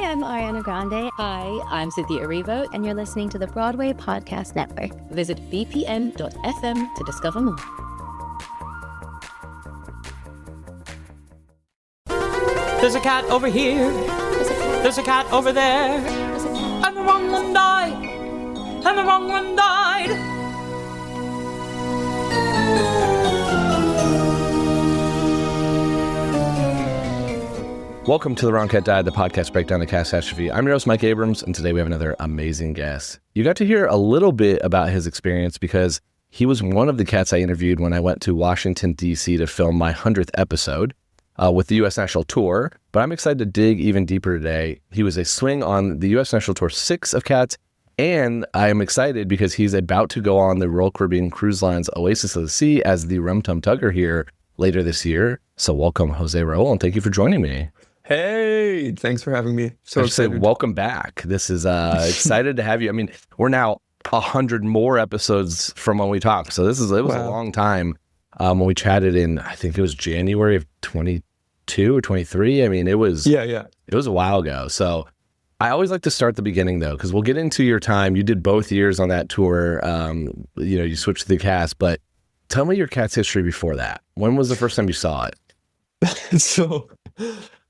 I'm Ariana Grande. Hi, I'm Cynthia Erivo. And you're listening to the Broadway Podcast Network. Visit bpn.fm to discover more. There's a cat over here. There's a cat over there. And the wrong one died. And the wrong one died. Welcome to The Wrong Cat Died, the podcast breakdown the catastrophe. I'm your host, Mike Abrams, and today we have another amazing guest. You got to hear a little bit about his experience because he was one of the cats I interviewed when I went to Washington, D.C. to film my 100th episode with the U.S. National Tour, but I'm excited to dig even deeper today. He was a swing on the U.S. National Tour 6 of Cats, and I am excited because he's about to go on the Royal Caribbean Cruise Line's Oasis of the Sea as the Rum Tum Tugger here later this year. So welcome, José Raúl, and thank you for joining me. Hey, thanks for having me. So excited. Say welcome back. This is excited to have you. I mean, we're now 100 more episodes from when we talked. So it was a long time when we chatted in, I think it was January of 22 or 23. I mean, it was it was a while ago. So I always like to start the beginning though, because we'll get into your time. You did both years on that tour. You switched to the cast, but tell me your cat's history before that. When was the first time you saw it? So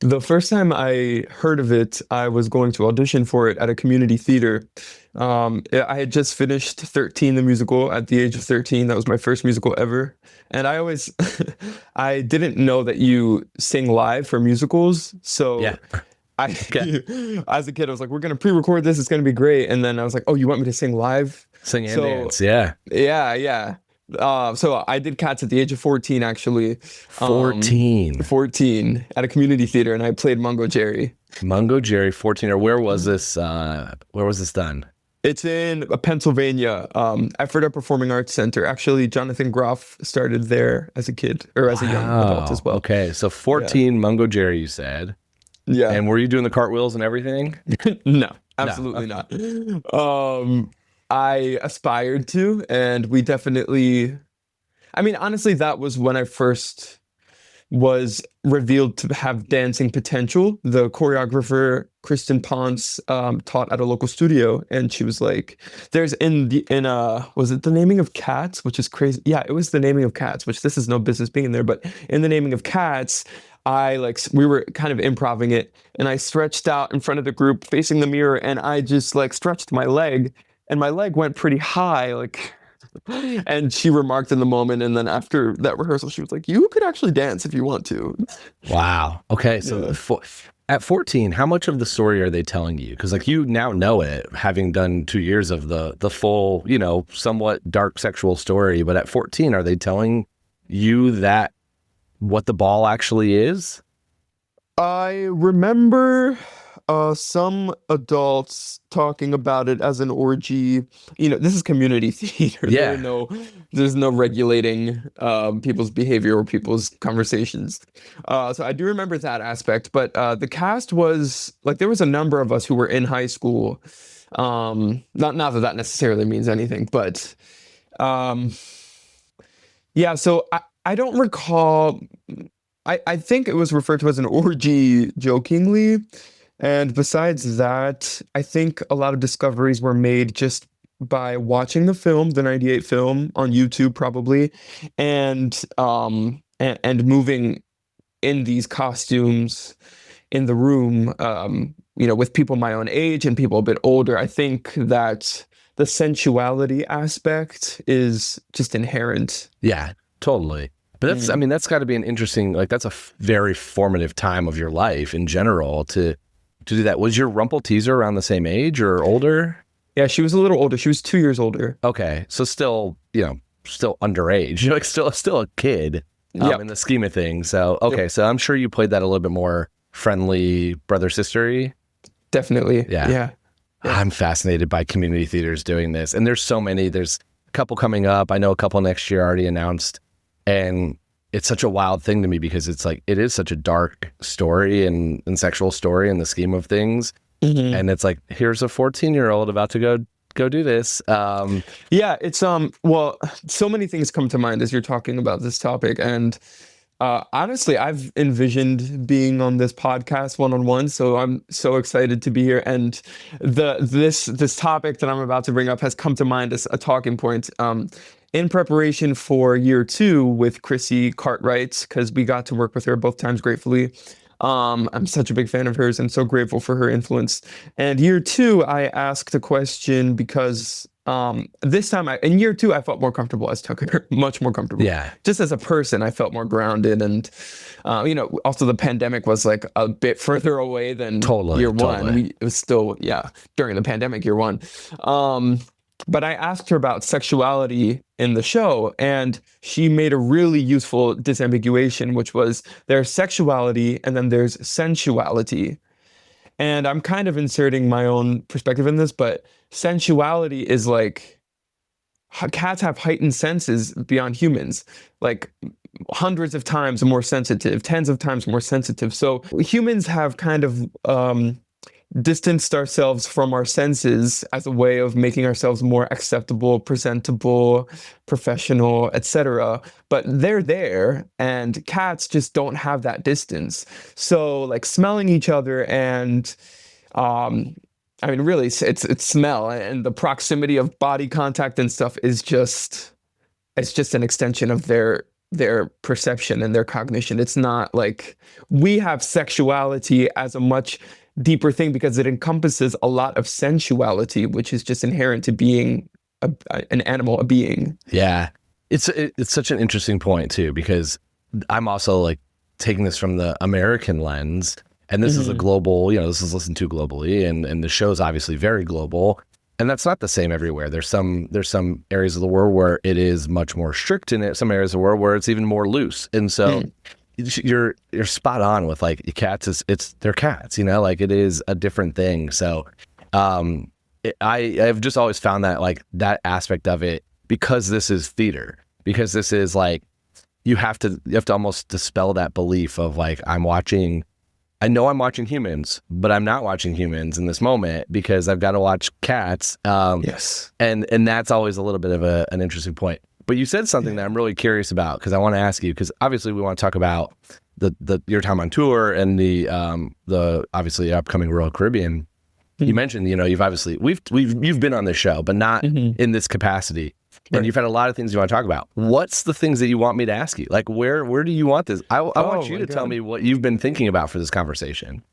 the first time I heard of it, I was going to audition for it at a community theater. I had just finished 13, the musical, at the age of 13. That was my first musical ever. And I always, I didn't know that you sing live for musicals. So as a kid, I was like, we're going to pre-record this. It's going to be great. And then I was like, oh, you want me to sing live? Sing and dance, yeah. Yeah. So I did Cats at the age of 14, actually. 14 at a community theater, and I played Mungo Jerry. Mungo Jerry, 14. Or where was this? Where was this done? It's in Pennsylvania, Ephrata Performing Arts Center. Actually, Jonathan Groff started there as a kid, or as a young adult as well. Okay, so 14, Mungo Jerry, you said. Yeah. And were you doing the cartwheels and everything? No, absolutely not. I aspired to, and we definitely, I mean, honestly, that was when I first was revealed to have dancing potential. The choreographer, Kristen Ponce, taught at a local studio, and she was like, was it The Naming of Cats, which is crazy. Yeah, it was The Naming of Cats, which this is no business being in there, but in The Naming of Cats, we were kind of improvising it, and I stretched out in front of the group facing the mirror, and I just stretched my leg. And my leg went pretty high, and she remarked in the moment. And then after that rehearsal, she was like, you could actually dance if you want to. Wow. Okay. So at 14, how much of the story are they telling you? Because you now know it, having done 2 years of the full, somewhat dark sexual story. But at 14, are they telling you that what the ball actually is? I remember some adults talking about it as an orgy. This is community theater. Yeah. There's no regulating people's behavior or people's conversations. So I do remember that aspect. But the cast was there was a number of us who were in high school. Not that necessarily means anything, but so I don't recall. I think it was referred to as an orgy jokingly. And besides that, I think a lot of discoveries were made just by watching the film, the 98 film on YouTube probably, and moving in these costumes in the room, with people my own age and people a bit older. I think that the sensuality aspect is just inherent. Yeah, totally. But that's got to be an interesting, that's a very formative time of your life in general to do that. Was your Rumple teaser around the same age or older? Yeah, she was a little older. She was 2 years older. Okay, so still underage. Still a kid in the scheme of things. So so I'm sure you played that a little bit more friendly, brother-sistery. Definitely. Yeah. I'm fascinated by community theaters doing this, and there's so many. There's a couple coming up. I know a couple next year already announced, and it's such a wild thing to me because it's it is such a dark story and sexual story in the scheme of things. Mm-hmm. And it's here's a 14-year-old about to go do this. It's so many things come to mind as you're talking about this topic. And Honestly, I've envisioned being on this podcast one-on-one, so I'm so excited to be here. And this topic that I'm about to bring up has come to mind as a talking point. In preparation for year 2 with Chrissie Cartwright, because we got to work with her both times gratefully. I'm such a big fan of hers and so grateful for her influence. And year 2, I asked a question because this time in year 2, I felt more comfortable as Tucker, much more comfortable. Yeah. Just as a person, I felt more grounded. And, also the pandemic was like a bit further away than year 1. Totally. It was still, during the pandemic, year 1. But I asked her about sexuality in the show, and she made a really useful disambiguation, which was there's sexuality and then there's sensuality. And I'm kind of inserting my own perspective in this, but sensuality is like cats have heightened senses beyond humans, like hundreds of times more sensitive, tens of times more sensitive. So humans have kind of distanced ourselves from our senses as a way of making ourselves more acceptable, presentable, professional, etc. But they're there, and cats just don't have that distance. So like smelling each other and really it's smell and the proximity of body contact and stuff is just an extension of their perception and their cognition. It's not like we have sexuality as a much deeper thing because it encompasses a lot of sensuality, which is just inherent to being an animal, a being. Yeah. It's such an interesting point too, because I'm also like taking this from the American lens, and this is a global, this is listened to globally, and the show's obviously very global, and that's not the same everywhere. There's some areas of the world where it is much more strict in it, some areas of the world where it's even more loose. And so you're spot on with like cats. They're cats, like it is a different thing. So I've just always found that like that aspect of it, because this is theater, because this is like you have to almost dispel that belief of like I know I'm watching humans, but I'm not watching humans in this moment because I've got to watch cats. Yes. And that's always a little bit of an interesting point. But you said something that I'm really curious about, because I want to ask you, because obviously we want to talk about your time on tour and the obviously upcoming Royal Caribbean. You mentioned, you've obviously you've been on this show, but not in this capacity. And you've had a lot of things you want to talk about. What's the things that you want me to ask you? Like, where do you want this? I want you to tell me what you've been thinking about for this conversation.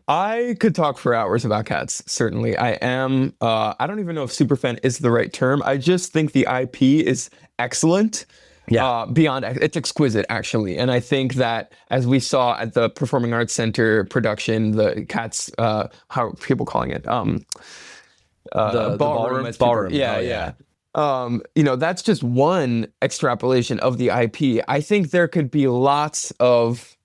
I could talk for hours about cats, certainly. I am, I don't even know if superfan is the right term. I just think the IP is excellent. Yeah. It's exquisite, actually. And I think that, as we saw at the Performing Arts Center production, the cats, how are people calling it? The ballroom. Yeah. That's just one extrapolation of the IP. I think there could be lots of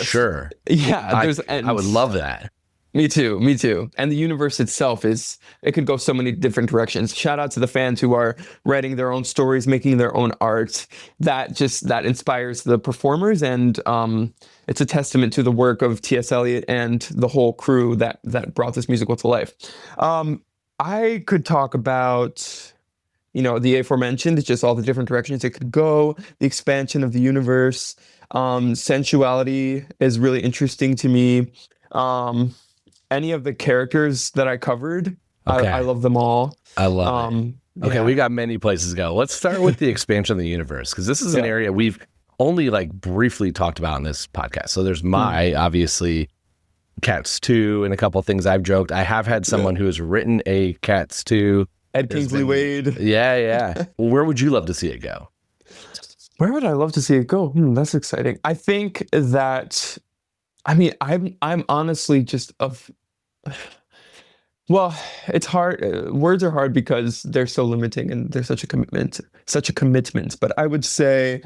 sure. Yeah, I would love that. Me too. And the universe itself it could go so many different directions. Shout out to the fans who are writing their own stories, making their own art. That inspires the performers, and it's a testament to the work of T.S. Eliot and the whole crew that brought this musical to life. I could talk about, the aforementioned, just all the different directions it could go, the expansion of the universe. Sensuality is really interesting to me. Any of the characters that I covered, okay. I love them all. I love it. Okay, we got many places to go. Let's start with the expansion of the universe, because this is an area we've only like briefly talked about in this podcast. So there's obviously Cats 2 and a couple of things I've joked. I have had someone who has written a Cats 2. Ed Kingsley Wade. Yeah. Where would you love to see it go? Where would I love to see it go? That's exciting. I think that, I'm honestly just well, it's hard. Words are hard because they're so limiting and there's such a commitment. But I would say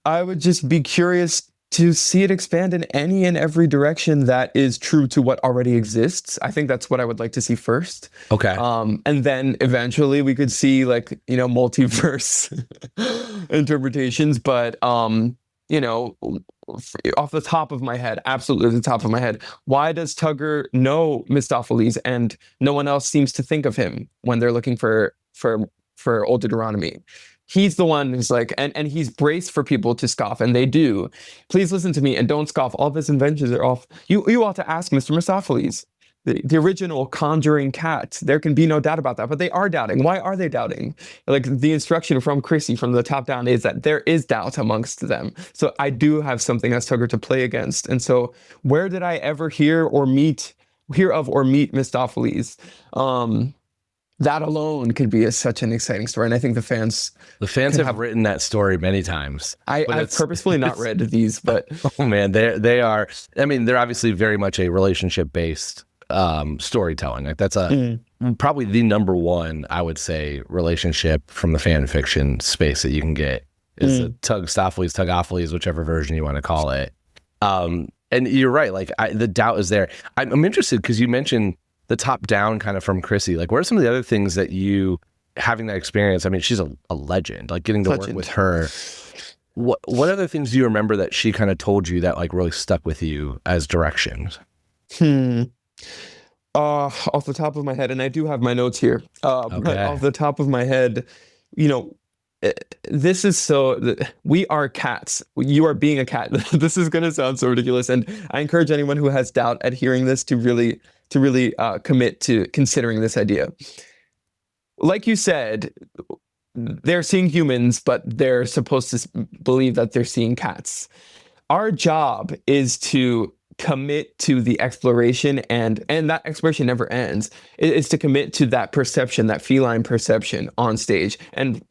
I would just be curious to see it expand in any and every direction that is true to what already exists. I think that's what I would like to see first. Okay. And then eventually we could see multiverse interpretations. But, off the top of my head, absolutely the top of my head, why does Tugger know Mistopheles and no one else seems to think of him when they're looking for Old Deuteronomy? He's the one who's like, and he's braced for people to scoff, and they do. Please listen to me and don't scoff. All of his inventions are off. You ought to ask Mr. Mistopheles, the original conjuring cat. There can be no doubt about that, but they are doubting. Why are they doubting? Like, the instruction from Chrissie from the top down is that there is doubt amongst them. So I do have something as Tugger to play against. And so where did I ever hear of or meet Mistopheles? That alone could be such an exciting story. And I think the fans have written that story many times. I've purposefully not read these, but oh man, they are. I mean, they're obviously very much a relationship based storytelling. Like that's probably the number one, I would say, relationship from the fan fiction space that you can get is a Tugophiles, whichever version you want to call it. And you're right. Like the doubt is there. I'm interested because you mentioned the top down kind of from Chrissie. Like, what are some of the other things that you having that experience? I mean, she's a legend. Like getting to work with her. What other things do you remember that she kind of told you that like really stuck with you as directions? Off the top of my head, and I do have my notes here. But off the top of my head, this is we are cats. You are being a cat. This is going to sound so ridiculous, and I encourage anyone who has doubt at hearing this to really commit to considering this idea. Like you said, they're seeing humans, but they're supposed to believe that they're seeing cats. Our job is to commit to the exploration, and that exploration never ends. It's to commit to that perception, that feline perception on stage. And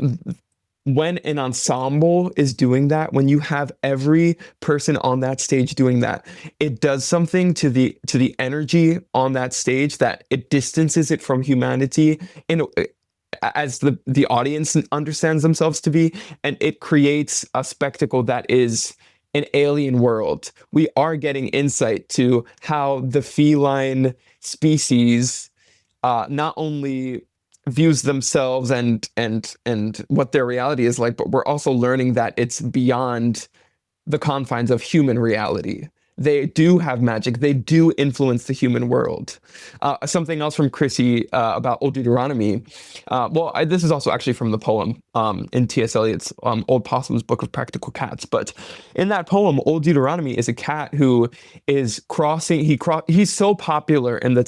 when an ensemble is doing that, when you have every person on that stage doing that, it does something to the energy on that stage that it distances it from humanity as the audience understands themselves to be, and it creates a spectacle that is an alien world. We are getting insight to how the feline species not only views themselves and what their reality is like, but we're also learning that it's beyond the confines of human reality. They do have magic. They do influence the human world. Something else from Chrissie about Old Deuteronomy. This is also actually from the poem in T.S. Eliot's Old Possum's Book of Practical Cats. But in that poem, Old Deuteronomy is a cat who is crossing. He's so popular in the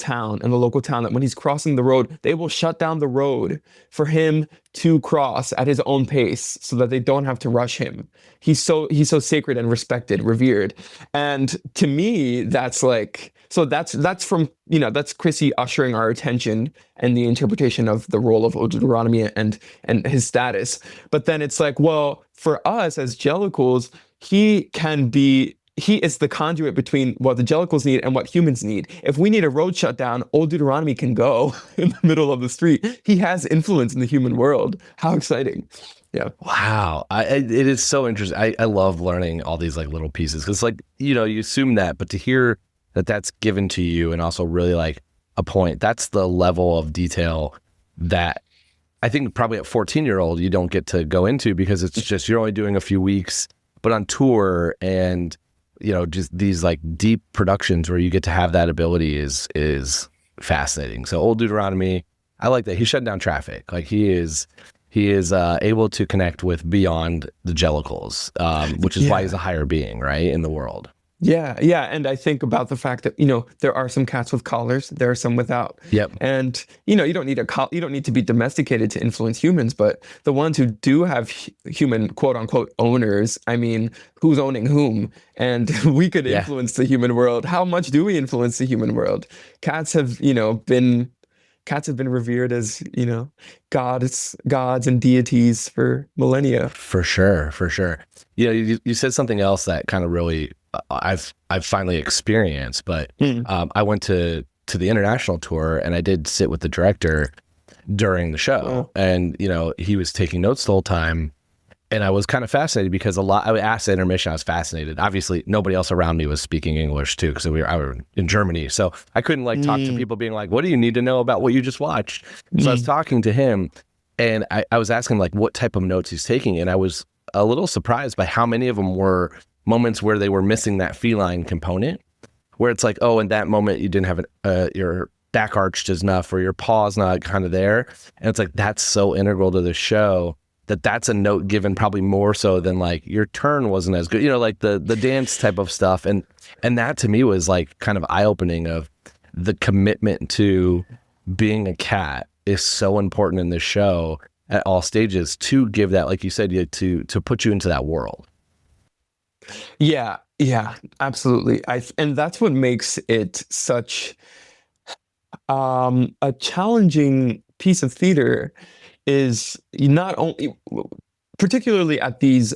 local town, that when he's crossing the road, they will shut down the road for him to cross at his own pace so that they don't have to rush him. He's so sacred and respected, revered. And to me, that's like, so that's from, that's Chrissie ushering our attention and the interpretation of the role of Old Deuteronomy and his status. But then it's like, well, for us as Jellicles, he is the conduit between what the Jellicles need and what humans need. If we need a road shut down, Old Deuteronomy can go in the middle of the street. He has influence in the human world. How exciting. Yeah. Wow. It is so interesting. I love learning all these like little pieces because like, you assume that, but to hear that that's given to you and also really like a point, that's the level of detail that I think probably at 14-year-old you don't get to go into because it's just, you're only doing a few weeks, but on tour and just these like deep productions where you get to have that ability is fascinating. So Old Deuteronomy, I like that. He's shutting down traffic. Like he is able to connect with beyond the Jellicles, which is why he's a higher being, right, in the world. Yeah. And I think about the fact that, there are some cats with collars, there are some without. Yep. And, you don't need to be domesticated to influence humans, but the ones who do have human quote unquote owners, I mean, who's owning whom? And we could influence the human world. How much do we influence the human world? Cats have been revered as, gods and deities for millennia. For sure. You said something else that kind of really I've finally experienced, but I went to the international tour and I did sit with the director during the show, and he was taking notes the whole time, and I was kind of fascinated because I asked the intermission. I was fascinated. Obviously, nobody else around me was speaking English too because I was in Germany, so I couldn't like talk to people being like, "What do you need to know about what you just watched?" So I was talking to him, and I was asking like what type of notes he's taking, and I was a little surprised by how many of them were moments where they were missing that feline component, where it's like, oh, in that moment you didn't have your back arched enough or your paw's not kind of there, and it's like that's so integral to the show that's a note given probably more so than like your turn wasn't as good, like the dance type of stuff. And that to me was like kind of eye-opening of the commitment to being a cat is so important in this show at all stages to give that, like you said, to put you into that world. Yeah, absolutely. And that's what makes it such a challenging piece of theater, is not only, particularly at these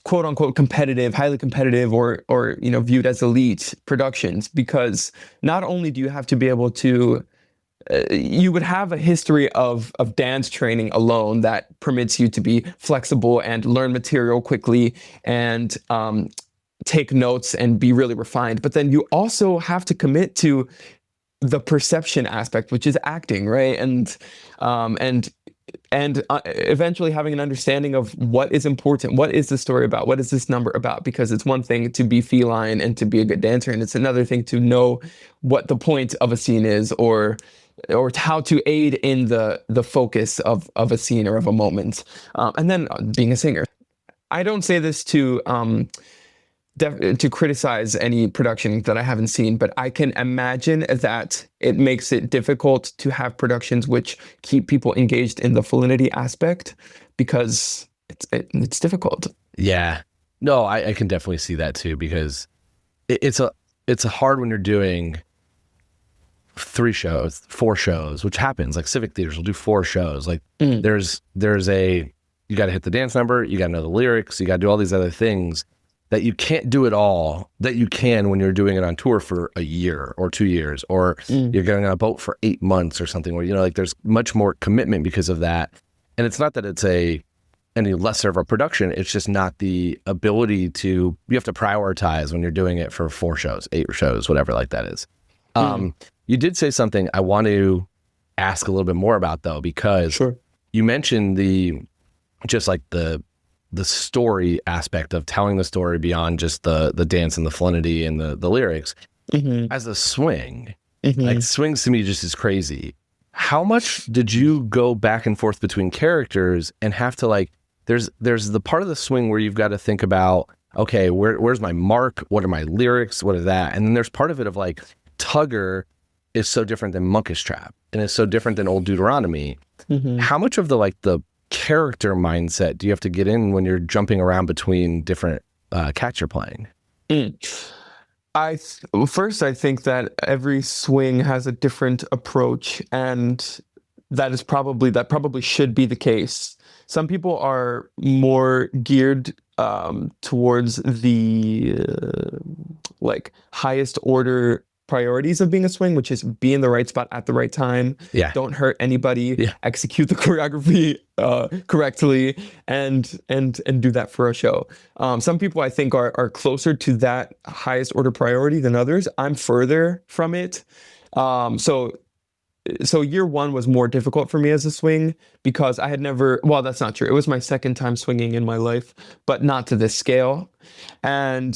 quote unquote competitive, highly competitive, or viewed as elite productions, because not only do you have to be able to you would have a history of dance training alone that permits you to be flexible and learn material quickly and take notes and be really refined. But then you also have to commit to the perception aspect, which is acting, right? And eventually having an understanding of what is important, what is the story about, what is this number about? Because it's one thing to be feline and to be a good dancer, and it's another thing to know what the point of a scene is, or how to aid in the focus of a scene or of a moment. And then being a singer. I don't say this to criticize any production that I haven't seen, but I can imagine that it makes it difficult to have productions which keep people engaged in the felinity aspect, because it's difficult. Yeah. No, I can definitely see that too, because it's a hard when you're doing 3 shows, 4 shows, which happens. Like civic theaters will do 4 shows. Like there's you got to hit the dance number, you got to know the lyrics, you got to do all these other things that you can't do it all that you can when you're doing it on tour for a year or 2 years, or you're going on a boat for 8 months or something, where, like there's much more commitment because of that. And it's not that it's any lesser of a production. It's just not the ability you have to prioritize when you're doing it for 4 shows, 8 shows, whatever like that is. You did say something I want to ask a little bit more about though, because you mentioned the story aspect of telling the story beyond just the dance and the felinity and the lyrics. As a swing, like swings to me just is crazy. How much did you go back and forth between characters and have to there's the part of the swing where you've got to think about, okay, where's my mark? What are my lyrics? What is that? And then there's part of it of Tugger is so different than Munkustrap and is so different than Old Deuteronomy. How much of the character mindset do you have to get in when you're jumping around between different cats you're playing? First, I think that every swing has a different approach, and that probably should be the case. Some people are more geared towards the highest order priorities of being a swing, which is be in the right spot at the right time. Yeah. Don't hurt anybody. Yeah. Execute the choreography correctly, and do that for a show. Some people I think are closer to that highest order priority than others. I'm further from it. So year 1 was more difficult for me as a swing because I had never. Well, that's not true. It was my second time swinging in my life, but not to this scale, and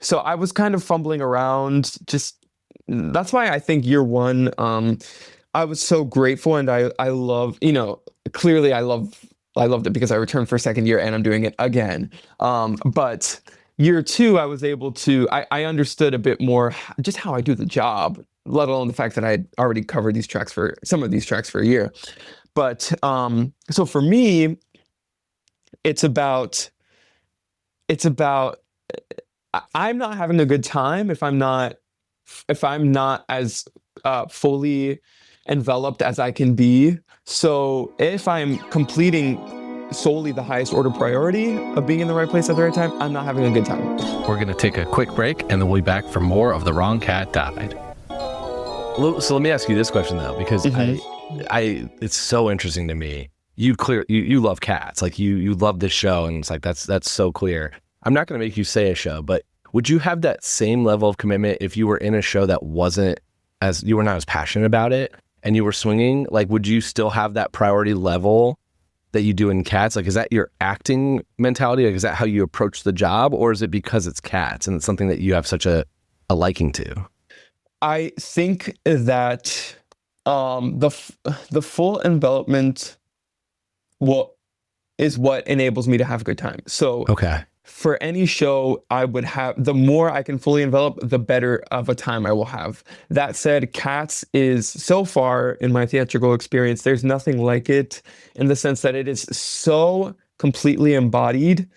so I was kind of fumbling around. That's why I think year 1, I was so grateful, and I love, clearly I loved it because I returned for a second year and I'm doing it again. But year 2, I was able to, I understood a bit more just how I do the job, let alone the fact that I had already covered some of these tracks for a year. But so for me, it's about I'm not having a good time if I'm not as fully enveloped as I can be. So if I'm completing solely the highest order priority of being in the right place at the right time, I'm not having a good time. We're going to take a quick break and then we'll be back for more of The Wrong Cat Died. So let me ask you this question though, because it's so interesting to me. You love cats, you love this show, and it's that's so clear. I'm not going to make you say a show, but would you have that same level of commitment if you were in a show that you were not as passionate about it and you were swinging? Would you still have that priority level that you do in cats? Is that your acting mentality? Is that how you approach the job, or is it because it's cats and it's something that you have such a liking to? I think that the full envelopment what enables me to have a good time. So Okay. for any show, I would have, the more I can fully envelop, the better of a time I will have. That said, Cats is, so far in my theatrical experience, there's nothing like it in the sense that it is so completely embodied.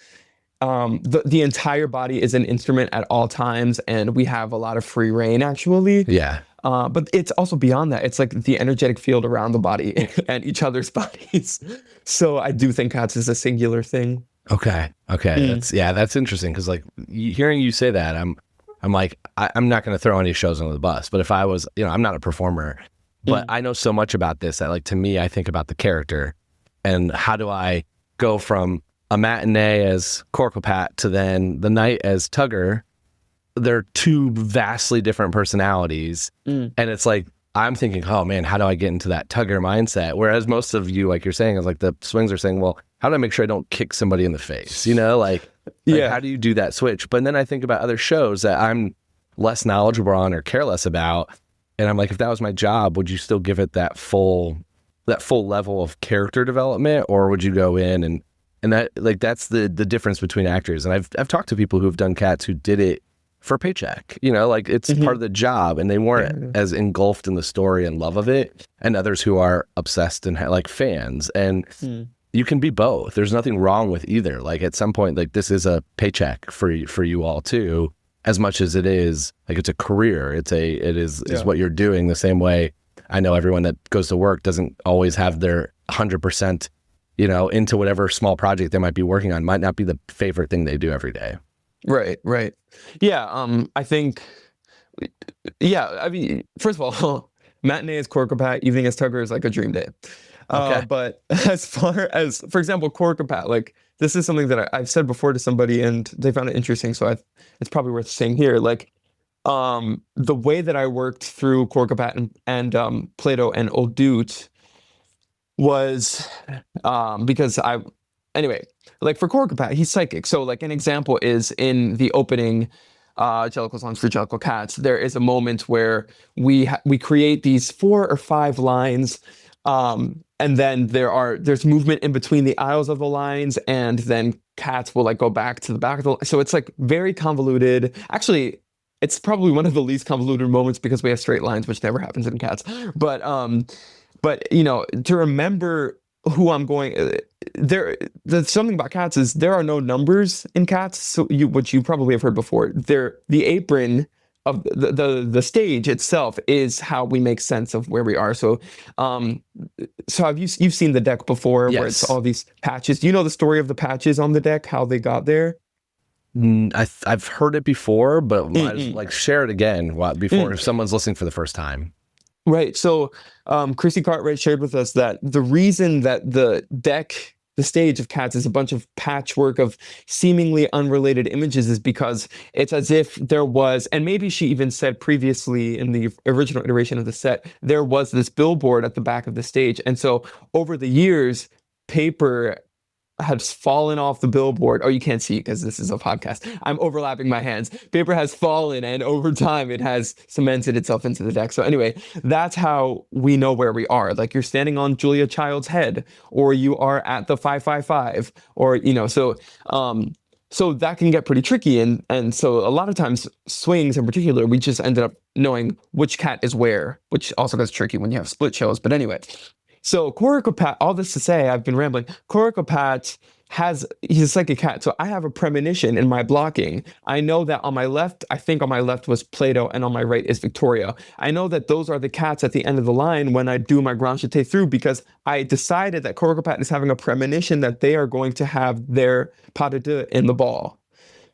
The entire body is an instrument at all times, and we have a lot of free reign, actually. Yeah. But it's also beyond that. It's like the energetic field around the body and each other's bodies. So I do think Cats is a singular thing. Okay. That's interesting because like hearing you say that, I'm like I'm not going to throw any shows under the bus. But if I was, I'm not a performer, but I know so much about this that like to me, I think about the character and how do I go from a matinee as Corcopat to then the night as Tugger. They're two vastly different personalities, and it's like I'm thinking, oh man, how do I get into that Tugger mindset? Whereas most of you, like you're saying, is like the swings are saying, well, how do I make sure I don't kick somebody in the face? Like how do you do that switch? But then I think about other shows that I'm less knowledgeable on or care less about, and I'm like, if that was my job, would you still give it that full level of character development, or would you go in and that like that's the difference between actors? And I've talked to people who've done Cats who did it for a paycheck, like it's part of the job, and they weren't as engulfed in the story and love of it, and others who are obsessed and like fans, and you can be both. There's nothing wrong with either. Like at some point, like this is a paycheck for you all too, as much as it is like it's a career. It is what you're doing. The same way I know everyone that goes to work doesn't always have their 100%, into whatever small project they might be working on. Might not be the favorite thing they do every day. Right. Yeah. I think. Yeah. I mean, first of all, matinee is Corcopat, evening as Tugger is like a dream day. Okay. But as far as, for example, Corcopat, like this is something that I've said before to somebody and they found it interesting. So it's probably worth saying here. Like, the way that I worked through Corcopat and Plato and Old Deuteronomy was because anyway, like for Corcopat, he's psychic. So like an example is in the opening Jellicle songs for Jellicle Cats, there is a moment where we create these 4 or 5 lines, and then there's movement in between the aisles of the lines, and then Cats will like go back to the back of the. So it's like very convoluted. Actually, it's probably one of the least convoluted moments because we have straight lines, which never happens in Cats. But to remember who I'm going there's something about Cats is there are no numbers in Cats, so which you probably have heard before. The apron of the stage itself is how we make sense of where we are. So have you've seen the deck before? Yes. Where it's all these patches. Do you know the story of the patches on the deck, how they got there? I've heard it before, but like share it again before if someone's listening for the first time. Right. So Chrissie Cartwright shared with us that the reason that the stage of Cats is a bunch of patchwork of seemingly unrelated images is because it's as if there was, and maybe she even said previously in the original iteration of the set, there was this billboard at the back of the stage. And so over the years, paper has fallen off the billboard. Oh, you can't see because this is a podcast. I'm overlapping my hands. Paper has fallen, and over time it has cemented itself into the deck. So anyway, that's how we know where we are. Like you're standing on Julia Child's head, or you are at the 555, or so that can get pretty tricky. And so a lot of times swings in particular, we just ended up knowing which cat is where, which also gets tricky when you have split shows. But anyway. So Corcopat, all this to say, I've been rambling. Corcopat he's a psychic cat. So I have a premonition in my blocking. I know that on my left, I think on my left was Plato and on my right is Victoria. I know that those are the cats at the end of the line when I do my grand jeté through because I decided that Corcopat is having a premonition that they are going to have their pas de deux in the ball.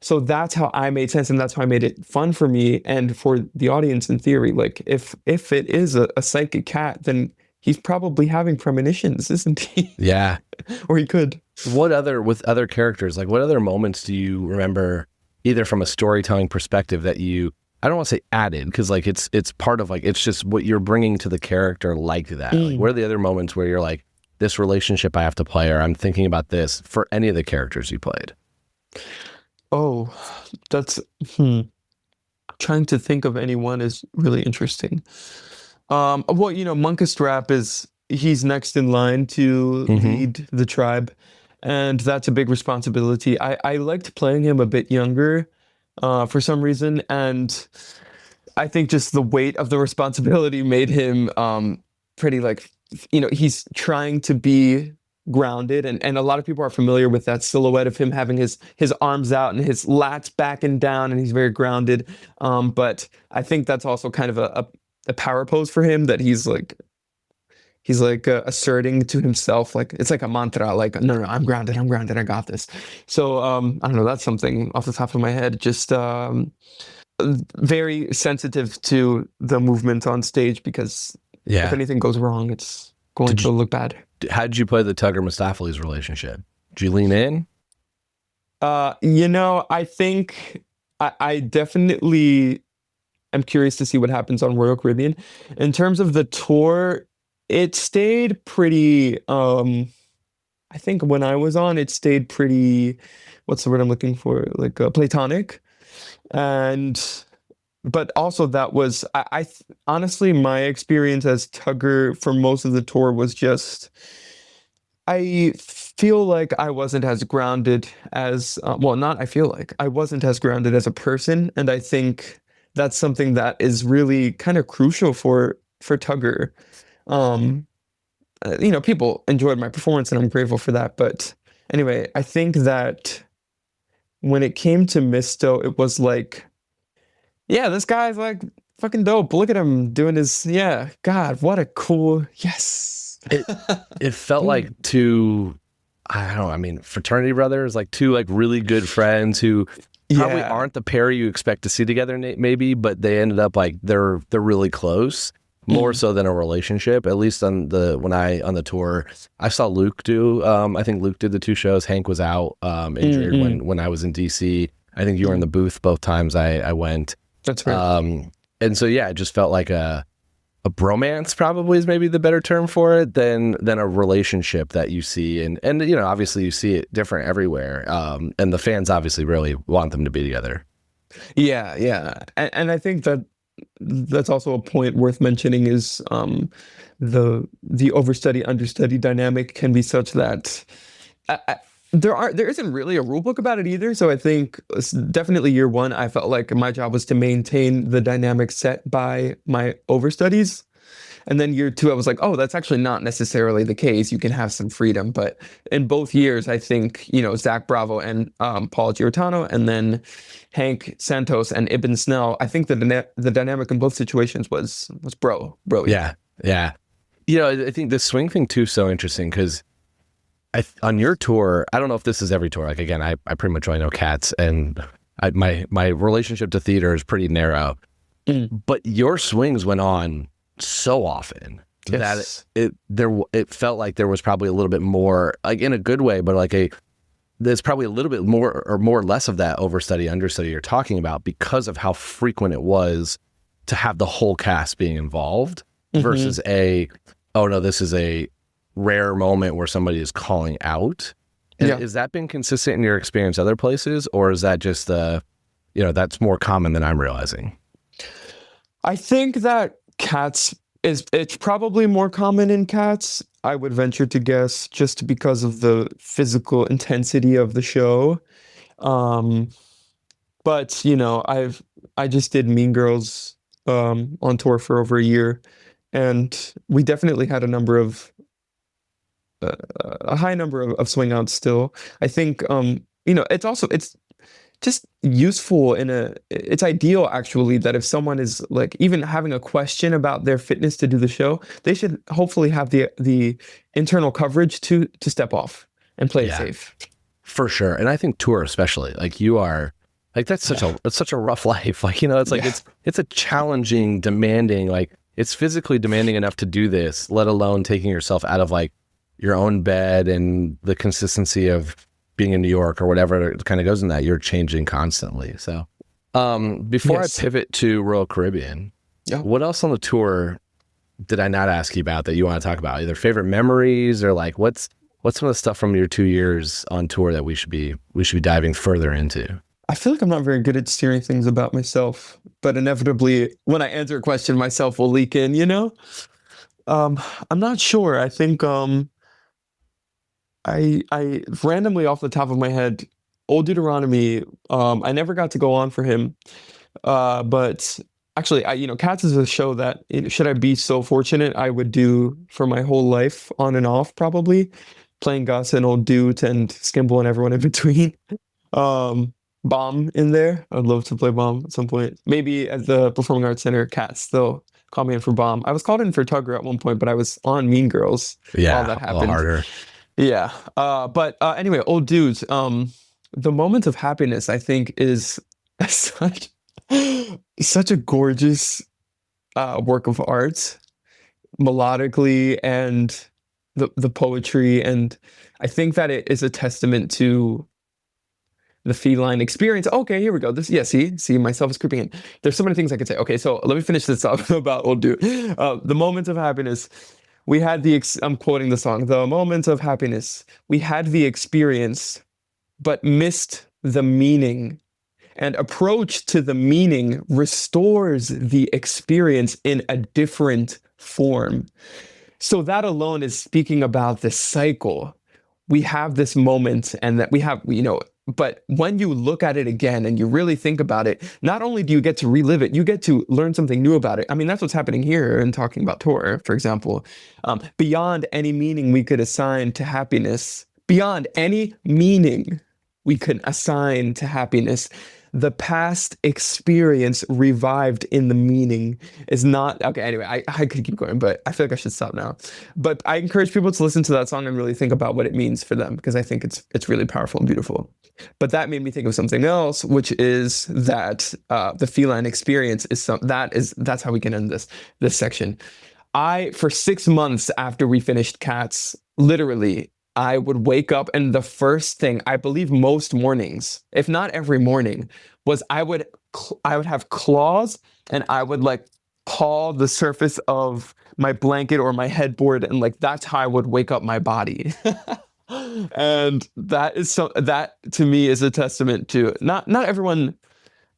So that's how I made sense, and that's how I made it fun for me and for the audience in theory. Like if it is a psychic cat, then he's probably having premonitions, isn't he? Yeah. Or he could. With other characters, like what other moments do you remember, either from a storytelling perspective that I don't want to say added, because like it's part of like, it's just what you're bringing to the character like that. Like, what are the other moments where you're like, this relationship I have to play, or I'm thinking about this for any of the characters you played? Oh, that's, trying to think of anyone is really interesting. Well, Munkustrap he's next in line to Mhm. lead the tribe, and that's a big responsibility. I liked playing him a bit younger, for some reason, and I think just the weight of the responsibility made him pretty like, he's trying to be grounded, and a lot of people are familiar with that silhouette of him having his arms out and his lats back and down, and he's very grounded. But I think that's also kind of a power pose for him, that he's like asserting to himself, like it's like a mantra, like no, I'm grounded, I got this. So I don't know, that's something off the top of my head, just very sensitive to the movement on stage, because if anything goes wrong, it's going to look bad. How did you play the Tugger Mustapheles relationship? Did you lean in? I think I definitely am curious to see what happens on Royal Caribbean. In terms of the tour, it stayed pretty, I think when I was on, it stayed pretty, what's the word I'm looking for? Like platonic. But also that was, honestly, my experience as Tugger for most of the tour was just, I feel like I wasn't as grounded as, I wasn't as grounded as a person. And I think that's something that is really kind of crucial for Tugger. People enjoyed my performance, and I'm grateful for that. But anyway, I think that when it came to Misto, it was like, yeah, this guy's like fucking dope. Look at him doing his, God, what a cool, yes. It felt like two, I don't know, I mean, fraternity brothers, like two like really good friends who probably aren't the pair you expect to see together, maybe, but they ended up like they're really close, more so than a relationship. At least on the tour, I saw Luke do. I think Luke did the 2 shows. Hank was out injured when I was in DC. I think you were in the booth both times I went. That's right. And so it just felt like a bromance probably is maybe the better term for it than a relationship that you see, and obviously you see it different everywhere. And the fans obviously really want them to be together. Yeah. And I think that's also a point worth mentioning is the overstudy understudy dynamic can be such that there isn't really a rule book about it either. So I think definitely year 1, I felt like my job was to maintain the dynamic set by my overstudies. And then year 2, I was like, oh, that's actually not necessarily the case. You can have some freedom. But in both years, I think, Zach Bravo and Paul Giordano, and then Hank Santos and Ibn Snell, I think the dynamic in both situations was bro. Yeah. I think the swing thing too is so interesting because on your tour, I don't know if this is every tour. Like, again, I pretty much only know cats, and my relationship to theater is pretty narrow. But your swings went on so often that it felt like there was probably a little bit more, like in a good way, but like there's probably a little bit more or less of that overstudy, understudy you're talking about because of how frequent it was to have the whole cast being involved versus this is a rare moment where somebody is calling out. And has that been consistent in your experience other places, or is that just that's more common than I'm realizing? I think that it's probably more common in Cats, I would venture to guess, just because of the physical intensity of the show. But I just did Mean Girls on tour for over a year, and we definitely had a high number of swing outs still. I think it's just useful it's ideal actually that if someone is like even having a question about their fitness to do the show, they should hopefully have the internal coverage to step off and play it safe. For sure. And I think tour especially, like you are like, it's such a rough life. Like, it's like, it's a challenging, demanding, like it's physically demanding enough to do this, let alone taking yourself out of like your own bed and the consistency of being in New York or whatever kind of goes in that. You're changing constantly. So before I pivot to Royal Caribbean, what else on the tour did I not ask you about that you want to talk about? Either favorite memories or like what's some of the stuff from your 2 years on tour that we should be diving further into? I feel like I'm not very good at steering things about myself, but inevitably when I answer a question, myself will leak in, I'm not sure. I think I randomly off the top of my head, Old Deuteronomy. I never got to go on for him, but actually, Cats is a show that should I be so fortunate, I would do for my whole life, on and off, probably playing Gus and Old Dude and Skimble and everyone in between. Bomb in there. I'd love to play Bomb at some point. Maybe at the Performing Arts Center, Cats. They'll call me in for Bomb. I was called in for Tugger at one point, but I was on Mean Girls. Yeah, all that happened. a little harder. Yeah. But anyway, Old Dudes. The Moment of Happiness, I think, is such a gorgeous work of art, melodically, and the poetry, and I think that it is a testament to the feline experience. Okay, here we go. See, myself is creeping in. There's so many things I could say. Okay, so let me finish this up about Old Dude. The Moment of Happiness. We had I'm quoting the song. The moment of happiness. We had the experience, but missed the meaning. And approach to the meaning restores the experience in a different form. So that alone is speaking about this cycle. We have this moment, and that we have, but when you look at it again and you really think about it, not only do you get to relive it, you get to learn something new about it. I mean, that's what's happening here in talking about Tor, for example. Beyond any meaning we could assign to happiness, beyond any meaning we could assign to happiness, the past experience revived in the meaning is not... Okay, anyway, I could keep going, but I feel like I should stop now. But I encourage people to listen to that song and really think about what it means for them, because I think it's really powerful and beautiful. But that made me think of something else, which is that the feline experience is that's how we can end this section. For 6 months after we finished Cats, literally, I would wake up, and the first thing, I believe most mornings, if not every morning, was I would have claws, and I would paw the surface of my blanket or my headboard, and that's how I would wake up my body. And that to me is a testament to not everyone,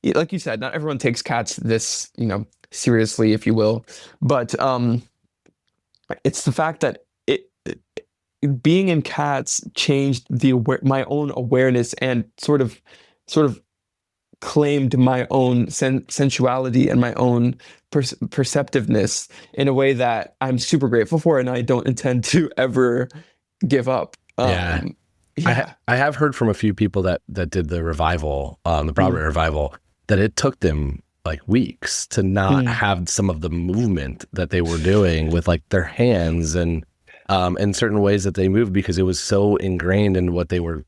like you said, not everyone takes Cats this seriously, if you will, but it's the fact that being in Cats changed my own awareness and sort of claimed my own sensuality and my own perceptiveness in a way that I'm super grateful for, and I don't intend to ever give up. Yeah. I have heard from a few people that did the revival, the Broadway revival, that it took them weeks to not have some of the movement that they were doing with their hands and certain ways that they moved, because it was so ingrained in what they were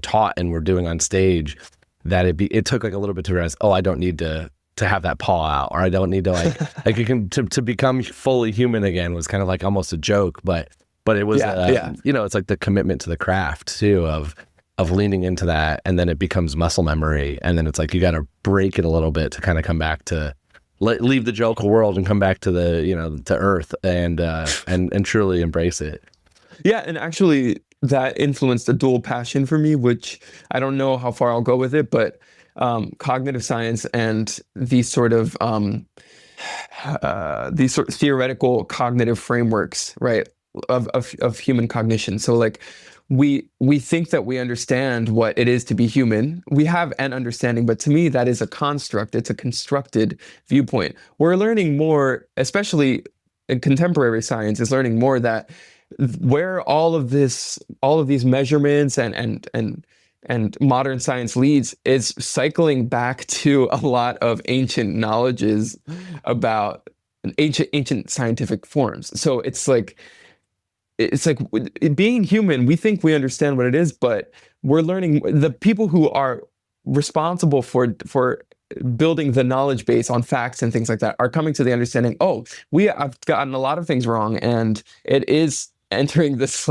taught and were doing on stage, that it took a little bit to realize, oh, I don't need to have that paw out, or I don't need to to become fully human again was kind of almost a joke, but it was it's the commitment to the craft too, of leaning into that, and then it becomes muscle memory, and then it's you got to break it a little bit to kind of come back to leave the Jellicle world and come back to the to Earth and truly embrace it. Yeah, and actually that influenced a dual passion for me, which I don't know how far I'll go with it, but cognitive science and these sort of theoretical cognitive frameworks, right, of human cognition. So we think that we understand what it is to be human. We have an understanding, but to me, that is a construct. It's a constructed viewpoint. We're learning more, especially in contemporary science, is learning more that where all of these measurements and modern science leads is cycling back to a lot of ancient knowledges about ancient scientific forms. So it's being human, we think we understand what it is, but we're learning. The people who are responsible for building the knowledge base on facts and things like that are coming to the understanding, oh, we have gotten a lot of things wrong, and it is entering this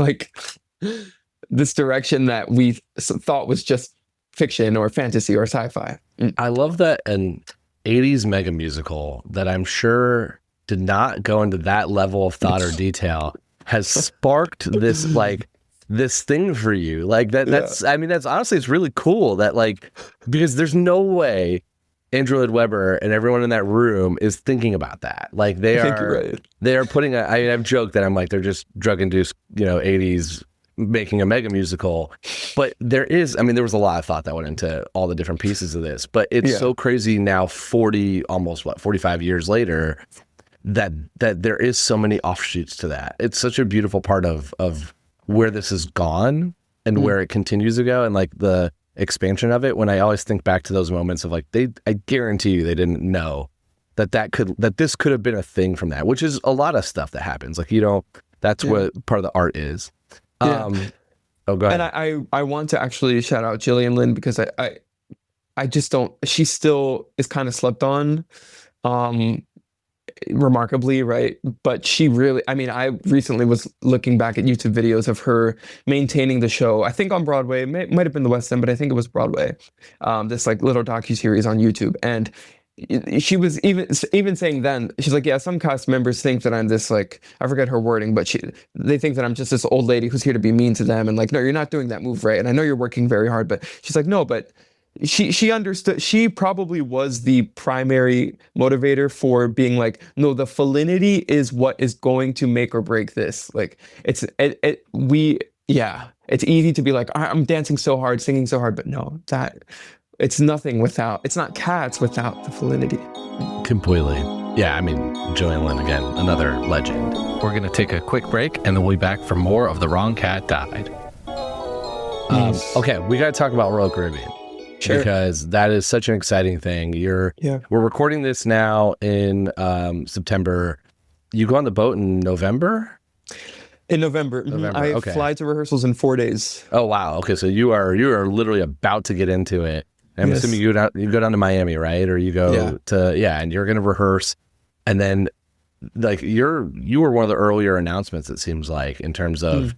this direction that we thought was just fiction or fantasy or sci-fi. I love that an 80s mega musical that I'm sure did not go into that level of thought or detail has sparked this this thing for you. That's I mean, that's honestly, it's really cool that because there's no way Andrew Lloyd Webber and everyone in that room is thinking about that. Like they are putting I've joked that I'm like, they're just drug induced, 80s making a mega musical. But there was a lot of thought that went into all the different pieces of this. But it's so crazy now, 45 years later, that there is so many offshoots to that. It's such a beautiful part of where this has gone and where it continues to go, and like the expansion of it. When I always think back to those moments of like, I guarantee you they didn't know that this could have been a thing from that, which is a lot of stuff that happens. Like, that's what part of the art is. Oh, go ahead. And I want to actually shout out Gillian Lynn, because I just don't, she still is kind of slept on, remarkably, right? But she really, I recently was looking back at YouTube videos of her maintaining the show, I think on Broadway, might have been the West End, but I think it was Broadway, this like little docuseries on YouTube. And she was even saying then, she's like, yeah, some cast members think that I'm this, like, I forget her wording, but they think that I'm just this old lady who's here to be mean to them, and like, no, you're not doing that move right, and I know you're working very hard. But she's like, no, but she understood. She probably was the primary motivator for being like, no, the felinity is what is going to make or break this. Like, it's easy to be like, I'm dancing so hard, singing so hard, but no, it's not Cats without the felinity. Completely. Yeah, Joanne Lynn, again, another legend. We're going to take a quick break, and then we'll be back for more of The Wrong Cat Died. Okay, we got to talk about Royal Caribbean. Sure. Because that is such an exciting thing. We're recording this now in September. You go on the boat in November? In November. I fly to rehearsals in 4 days. Oh, wow. Okay, so you are literally about to get into it. I'm assuming you go down to Miami, right? Or you go and you're going to rehearse. And then, like, you were one of the earlier announcements, it seems like, in terms of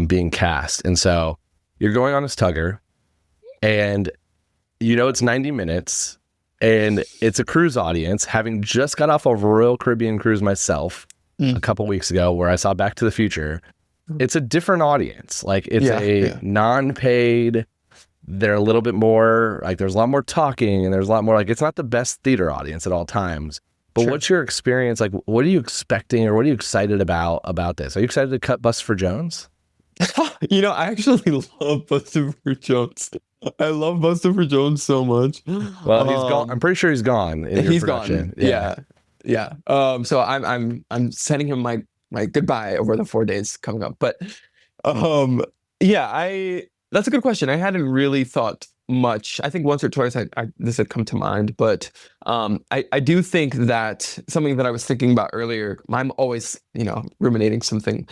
being cast. And so you're going on as Tugger, and it's 90 minutes, and it's a cruise audience, having just got off a Royal Caribbean cruise myself a couple weeks ago, where I saw Back to the Future. It's a different audience. Like, it's non-paid. They're a little bit more, like, there's a lot more talking, and there's a lot more, like, it's not the best theater audience at all times. But what's your experience? Like, what are you expecting, or what are you excited about this? Are you excited to cut Buster Jones? I actually love Buster Jones. I love Buster Jones so much. Well, he's gone. I'm pretty sure he's gone. He's gone. Yeah. So I'm sending him my goodbye over the 4 days coming up. But that's a good question. I hadn't really thought much. I think once or twice this had come to mind, but I do think that something that I was thinking about earlier, I'm always ruminating something,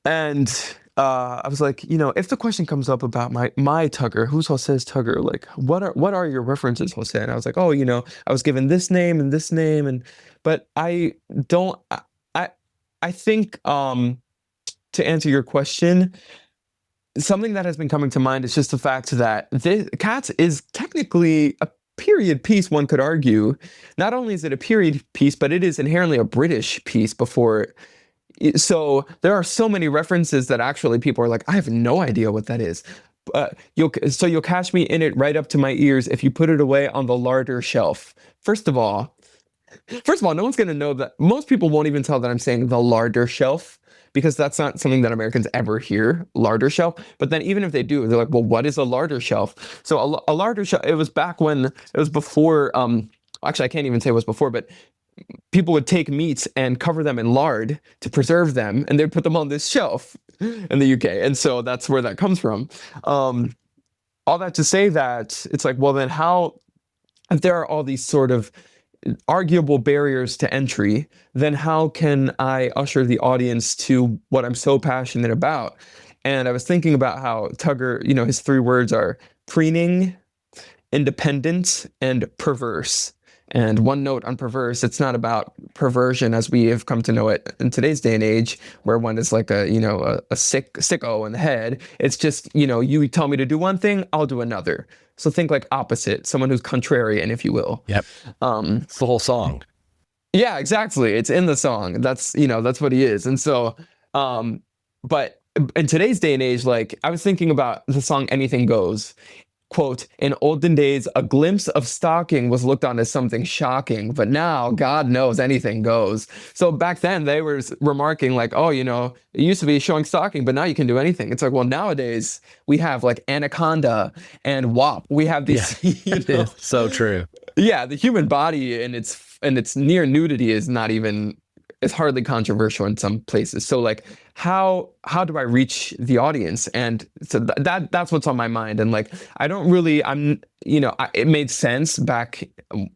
and I was like, if the question comes up about my Tugger, who's Jose's Tugger? Like, what are your references, Jose? And I was like, I was given this name and this name, but I think to answer your question, something that has been coming to mind is just the fact that Cats is technically a period piece, one could argue. Not only is it a period piece, but it is inherently a British piece before. So there are so many references that actually people are like, I have no idea what that is. You'll catch me in it right up to my ears if you put it away on the larder shelf. First of all, no one's going to know that. Most people won't even tell that I'm saying the larder shelf, because that's not something that Americans ever hear, larder shelf. But then even if they do, they're like, well, what is a larder shelf? So a larder shelf, it was back when, it was before, actually, I can't even say it was before, but people would take meats and cover them in lard to preserve them, and they'd put them on this shelf in the UK. And so that's where that comes from. All that to say that it's like, well, then if there are all these sort of arguable barriers to entry, then how can I usher the audience to what I'm so passionate about? And I was thinking about how Tugger, his 3 words are preening, independent, and perverse. And one note on perverse, it's not about perversion as we have come to know it in today's day and age, where one is like a sicko in the head. It's just, you tell me to do one thing, I'll do another. So think like opposite, someone who's contrarian, if you will. Yep. It's the whole song. Yeah, exactly. It's in the song. That's what he is. And so, but in today's day and age, like, I was thinking about the song Anything Goes. quote, in olden days, a glimpse of stalking was looked on as something shocking, but now God knows anything goes. So back then they were remarking like, oh, you know, it used to be showing stalking, but now you can do anything. It's like, well, nowadays we have like Anaconda and WAP. We have these, you know, so true. Yeah, the human body and its near nudity is not even, it's hardly controversial in some places. So like, how do I reach the audience? And so that's what's on my mind. And like, it made sense back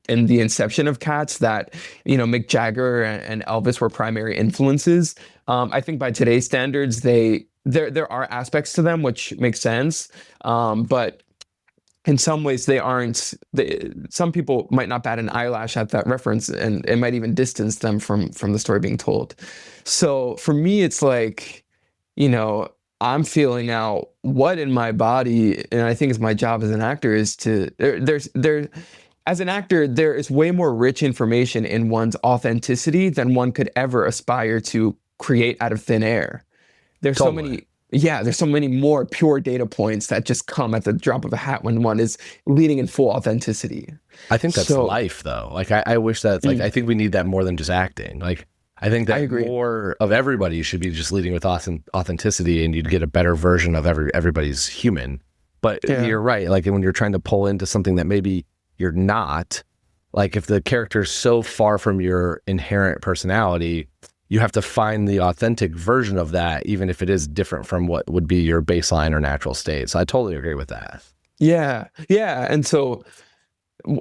in the inception of Cats that, you know, Mick Jagger and Elvis were primary influences. I think by today's standards, there are aspects to them which make sense, but in some ways they aren't. Some people might not bat an eyelash at that reference, and it might even distance them from the story being told. So for me, it's like, you know, I'm feeling out what in my body, and I think it's my job as an actor is to as an actor, there is way more rich information in one's authenticity than one could ever aspire to create out of thin air. There's so many more pure data points that just come at the drop of a hat when one is leading in full authenticity. I think that's life, though. Like, I wish that, like, I think we need that more than just acting. Like, I think that more of everybody should be just leading with authenticity, and you'd get a better version of everybody's human. But you're right. Like, when you're trying to pull into something that maybe you're not, like, if the character's so far from your inherent personality, you have to find the authentic version of that, even if it is different from what would be your baseline or natural state. So I totally agree with that. Yeah. Yeah. And so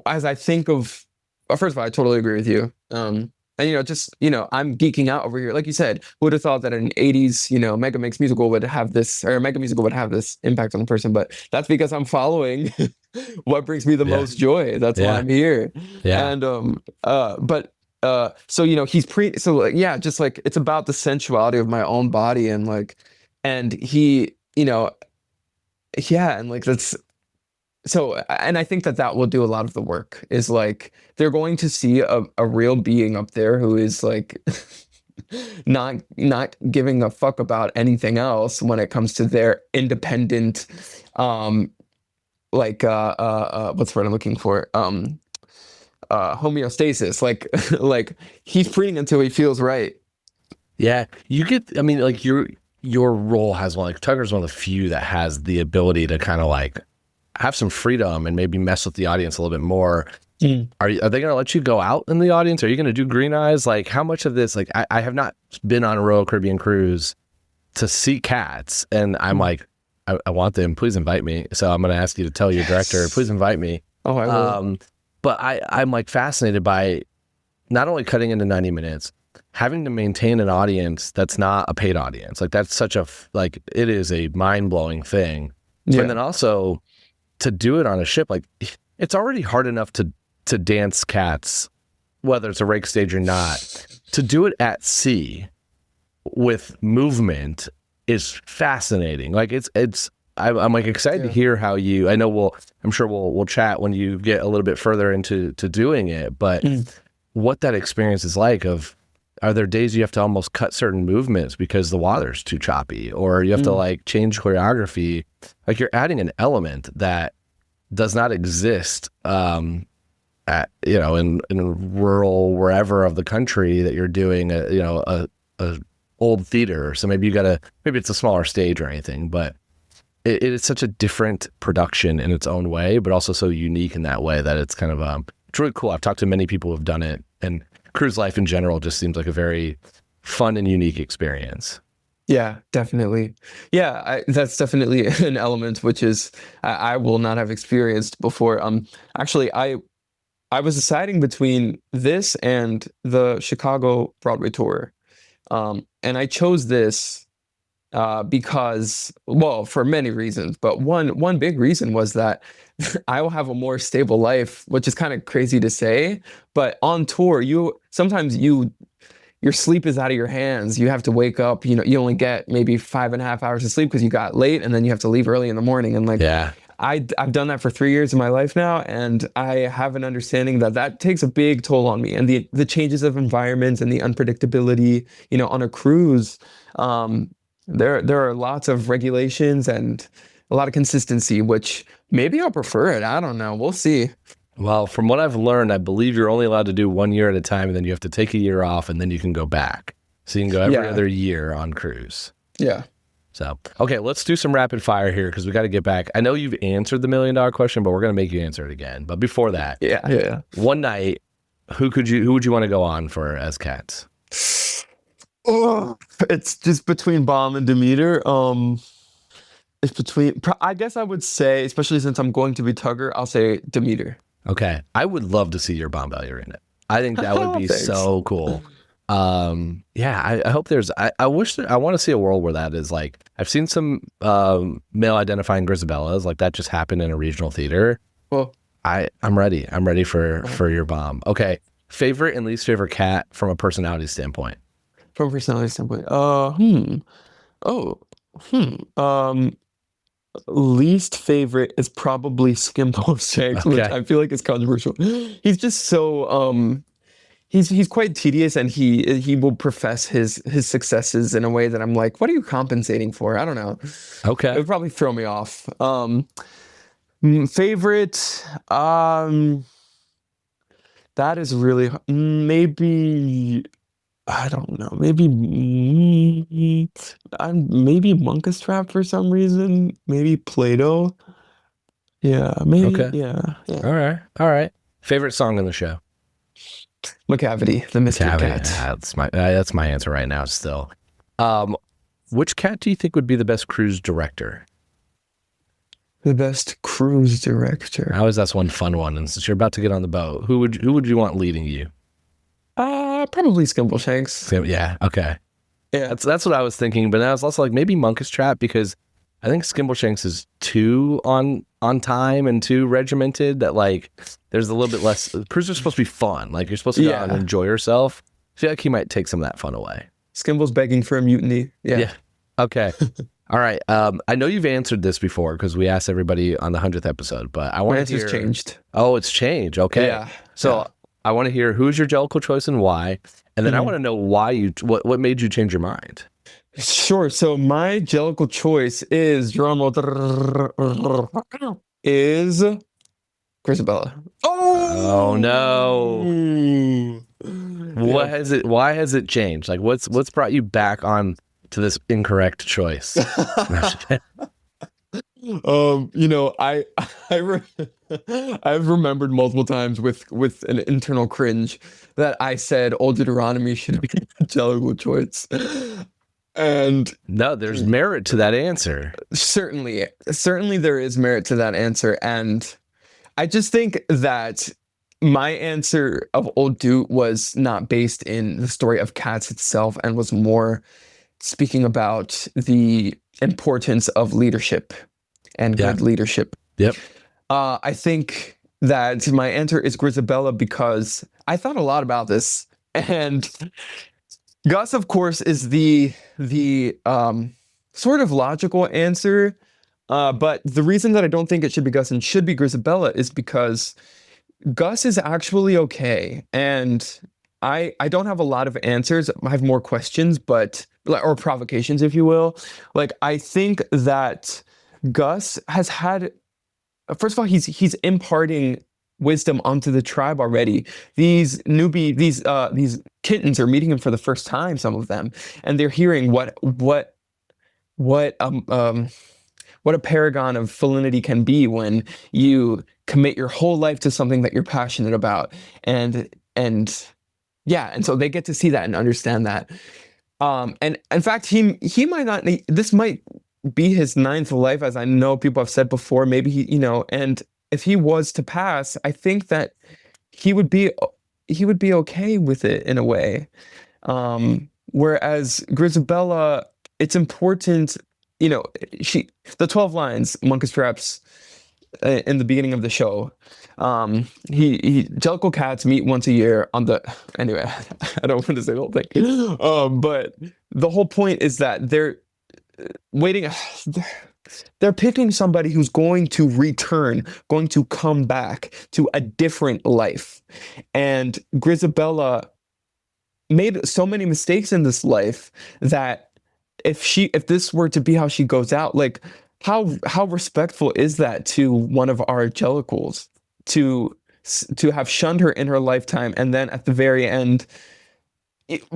as I think of, first of all, I totally agree with you. And, you know, just, you know, I'm geeking out over here. Like you said, who would have thought that an 80s, you know, Mega Mix musical would have this, or a Mega musical would have this impact on the person. But that's because I'm following what brings me the most joy. That's why I'm here. Yeah. And, so, you know, just like, it's about the sensuality of my own body, and like, and he, you know, and like, that's, so, and I think that will do a lot of the work, is like, they're going to see a real being up there who is like, not giving a fuck about anything else when it comes to their independent, what's the word I'm looking for? Homeostasis. Like he's preening until he feels right. Yeah. I mean, like your role has Tugger's one of the few that has the ability to kind of like have some freedom and maybe mess with the audience a little bit more. Are they going to let you go out in the audience? Are you going to do green eyes? Like, how much of this, like, I have not been on a Royal Caribbean cruise to see Cats, and I'm like, I want them, please invite me. So I'm going to ask you to tell your director, please invite me. Oh, I will. But I'm like fascinated by not only cutting into 90 minutes, having to maintain an audience that's not a paid audience. Like, that's such it is a mind-blowing thing. Yeah. But then also to do it on a ship, like, it's already hard enough to dance Cats, whether it's a rake stage or not. To do it at sea with movement is fascinating. Like, I'm like excited to hear how I'm sure we'll chat when you get a little bit further into doing it, but what that experience is like are there days you have to almost cut certain movements because the water's too choppy, or you have to like change choreography? Like, you're adding an element that does not exist in rural wherever of the country that you're doing a old theater. So maybe it's a smaller stage or anything, but it is such a different production in its own way, but also so unique in that way that it's kind of it's really cool. I've talked to many people who've done it, and cruise life in general just seems like a very fun and unique experience. Yeah, definitely. Yeah, that's definitely an element which is I will not have experienced before. Actually, I was deciding between this and the Chicago Broadway tour, and I chose this because, well, for many reasons, but one big reason was that I will have a more stable life, which is kind of crazy to say, but on tour, sometimes your sleep is out of your hands. You have to wake up, you only get maybe 5.5 hours of sleep because you got late, and then you have to leave early in the morning. And I've done that for 3 years of my life now, and I have an understanding that takes a big toll on me, and the changes of environments and the unpredictability, on a cruise, there are lots of regulations and a lot of consistency, which Maybe I'll prefer it. I don't know. We'll see. Well, from what I've learned, I believe you're only allowed to do 1 year at a time, and then you have to take a year off, and then you can go back. So you can go every other year on cruise. Yeah. So, okay, let's do some rapid fire here because we got to get back. I know you've answered the $1 million question, but we're going to make you answer it again. But before that, one night, who would you want to go on for as cats? Oh, it's just between Bomb and Demeter. It's between, I guess I would say, especially since I'm going to be Tugger, I'll say Demeter. Okay. I would love to see your bomb ballerina. I think that would be so cool. I hope I want to see a world where that is like, I've seen some male identifying Grizabellas, like that just happened in a regional theater. Well, I'm ready. I'm ready for your bomb. Okay. Favorite and least favorite cat from a personality standpoint. From a personality standpoint. Least favorite is probably Skimbo Shanks, which I feel like is controversial. He's just so he's quite tedious, and he will profess his successes in a way that I'm like, what are you compensating for? I don't know. Okay. It would probably throw me off. Favorite, that is really maybe, I don't know, maybe Munkustrap for some reason, maybe Play-Doh. Yeah, maybe. Okay. Yeah. All right. Favorite song in the show? McCavity, the Mystery Cat. That's my answer right now still. Which cat do you think would be the best cruise director? The best cruise director. I always ask one fun one, and since you're about to get on the boat, who would you want leading you? Probably Skimbleshanks. Yeah, okay. Yeah. That's what I was thinking, but I was also like maybe Munkustrap, because I think Skimbleshanks is too on time and too regimented that like there's a little bit less. Cruises are supposed to be fun. Like you're supposed to go out and enjoy yourself. I feel like he might take some of that fun away. Skimble's begging for a mutiny. Yeah. Okay. All right. I know you've answered this before because we asked everybody on the 100th episode, but I want to hear. My answer's changed. Oh, it's changed. Okay. Yeah. So I want to hear who's your Jellicle choice and why, and then I want to know why what made you change your mind. Sure. So my Jellicle choice is is Grizabella. Oh no! Why has it changed? Like what's brought you back on to this incorrect choice? I've remembered multiple times with an internal cringe that I said Old Deuteronomy should be a Jellicle choice. And no, there's merit to that answer. Certainly there is merit to that answer. And I just think that my answer of Old Dude was not based in the story of cats itself and was more speaking about the importance of leadership and good leadership. Yep. I think that my answer is Grizabella because I thought a lot about this, and Gus, of course, is the sort of logical answer, but the reason that I don't think it should be Gus and should be Grizabella is because Gus is actually okay, and I don't have a lot of answers. I have more questions, or provocations, if you will. Like, I think that Gus has had, first of all, he's imparting wisdom onto the tribe already. These kittens are meeting him for the first time, some of them, and they're hearing what a paragon of felinity can be when you commit your whole life to something that you're passionate about, and so they get to see that and understand that. And in fact, he might not. This might be his 9th life, as I know people have said before. Maybe and if he was to pass, I think that he would be okay with it in a way. Whereas Grizabella, it's important, the 12 lines, Munkustrap's in the beginning of the show. Jellicle cats meet once a year anyway, I don't want to say the whole thing. But the whole point is that they're picking somebody who's going to return, going to come back to a different life. And Grizabella made so many mistakes in this life that if this were to be how she goes out, like, how respectful is that to one of our Jellicles to have shunned her in her lifetime, and then at the very end,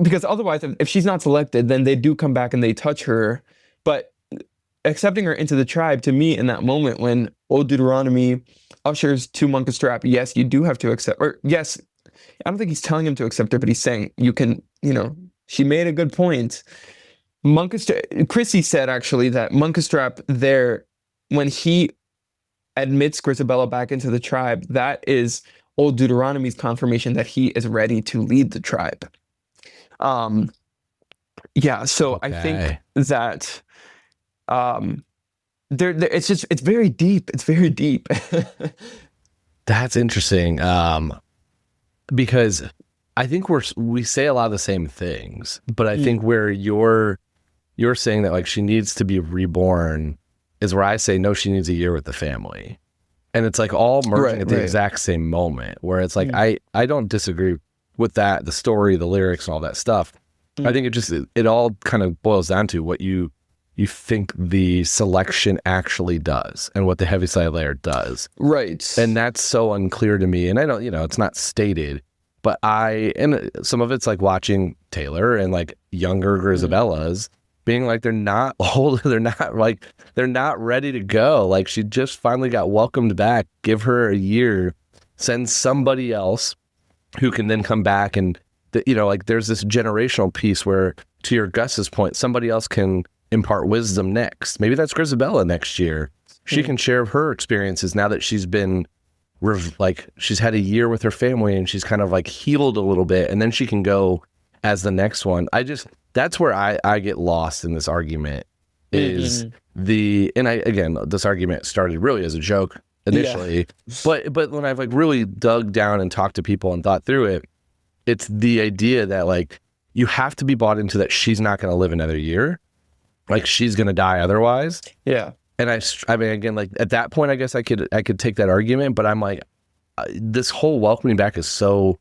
because otherwise, if she's not selected, then they do come back and they touch her. But accepting her into the tribe, to me, in that moment when Old Deuteronomy ushers to Munkustrap, yes, you do have to accept, or yes, I don't think he's telling him to accept her, but he's saying you can, she made a good point. Chrissie said actually that Munkustrap there, when he admits Grizabella back into the tribe, that is Old Deuteronomy's confirmation that he is ready to lead the tribe. So I think that it's very deep. It's very deep. That's interesting. Because I think we say a lot of the same things, but I think where you're saying that like she needs to be reborn is where I say no, she needs a year with the family. And it's like all merging at the exact same moment, where it's like I don't disagree with that, the story, the lyrics, and all that stuff. I think it all kind of boils down to what you think the selection actually does and what the heaviside layer does. Right. And that's so unclear to me. And I don't, it's not stated, but and some of it's like watching Taylor and like younger Grizabellas being like, they're not old, they're not ready to go. Like she just finally got welcomed back. Give her a year, send somebody else who can then come back. And there's this generational piece where, to your Gus's point, somebody else can impart wisdom next. Maybe that's Grizabella next year. She can share her experiences now that she's been she's had a year with her family and she's kind of like healed a little bit, and then she can go as the next one. That's where I get lost in this argument is this argument started really as a joke initially, but when I've like really dug down and talked to people and thought through it, it's the idea that like you have to be bought into that she's not going to live another year. Like she's going to die otherwise. Yeah. And I mean, again, like at that point, I guess I could take that argument, but I'm like, this whole welcoming back is so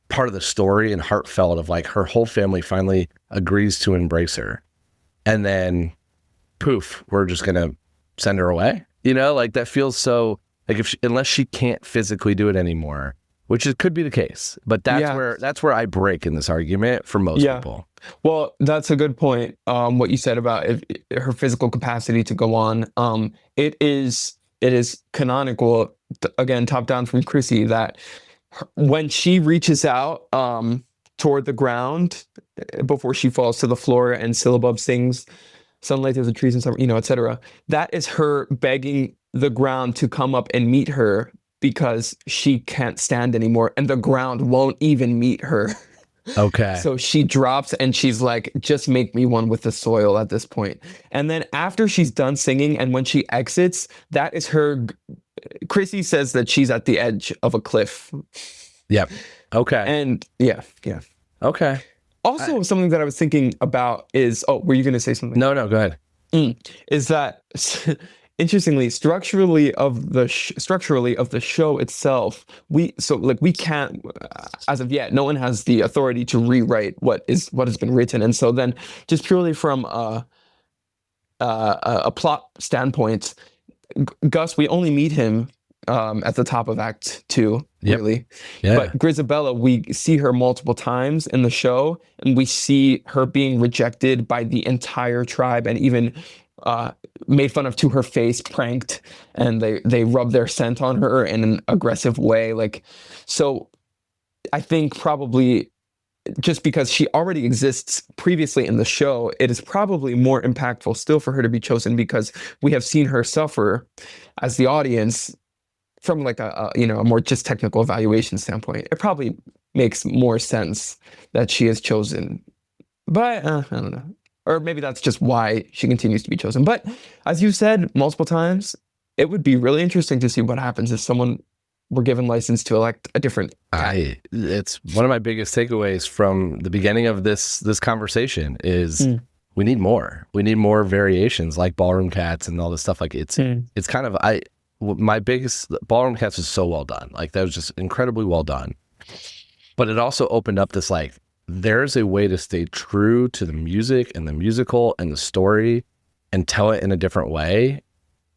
part of the story and heartfelt of like her whole family finally agrees to embrace her. And then poof, we're just going to send her away. Like that feels so like unless she can't physically do it anymore, which could be the case, but that's where I break in this argument for most people. Well, that's a good point. What you said about her physical capacity to go on. It is canonical, again, top down from Chrissie, that when she reaches out toward the ground before she falls to the floor and Syllabub sings "Sunlight through the trees" and summer, etc. That is her begging the ground to come up and meet her, because she can't stand anymore and the ground won't even meet her. Okay. So she drops and she's like, just make me one with the soil at this point. And then after she's done singing and when she exits, that is her. Chrissie says that she's at the edge of a cliff. Yep. Okay. And yeah. Okay. Also, something that I was thinking about is, were you going to say something? No, go ahead. Is that interestingly, structurally of the show itself, we can't, as of yet, no one has the authority to rewrite what has been written, and so then just purely from a plot standpoint, Gus, we only meet him at the top of Act 2, really. Yeah. But Grizabella, we see her multiple times in the show, and we see her being rejected by the entire tribe, and even made fun of to her face, pranked, and they rub their scent on her in an aggressive way. So I think probably just because she already exists previously in the show, it is probably more impactful still for her to be chosen, because we have seen her suffer as the audience from a more just technical evaluation standpoint. It probably makes more sense that she is chosen. But I don't know. Or maybe that's just why she continues to be chosen. But as you said multiple times, it would be really interesting to see what happens if someone were given license to elect a different cat. It's one of my biggest takeaways from the beginning of this conversation is we need more. We need more variations like ballroom cats and all this stuff. Like it's kind of my biggest ballroom cats was so well done. Like that was just incredibly well done. But it also opened up this there's a way to stay true to the music and the musical and the story and tell it in a different way.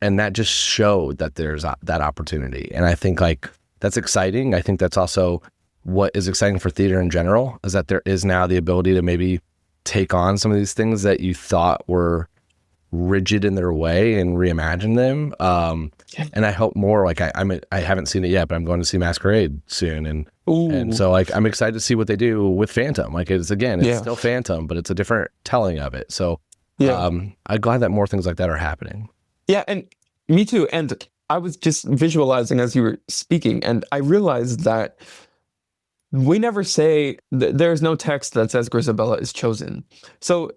And that just showed that there's that opportunity. And I think like that's exciting. I think that's also what is exciting for theater in general, is that there is now the ability to maybe take on some of these things that you thought were rigid in their way and reimagine them. And I hope more, like I haven't seen it yet, but I'm going to see Masquerade soon. And so like, I'm excited to see what they do with Phantom. Like it's still Phantom, but it's a different telling of it. So I'm glad that more things like that are happening. Yeah, and me too. And I was just visualizing as you were speaking, and I realized that we never say there's no text that says Grizabella is chosen. So,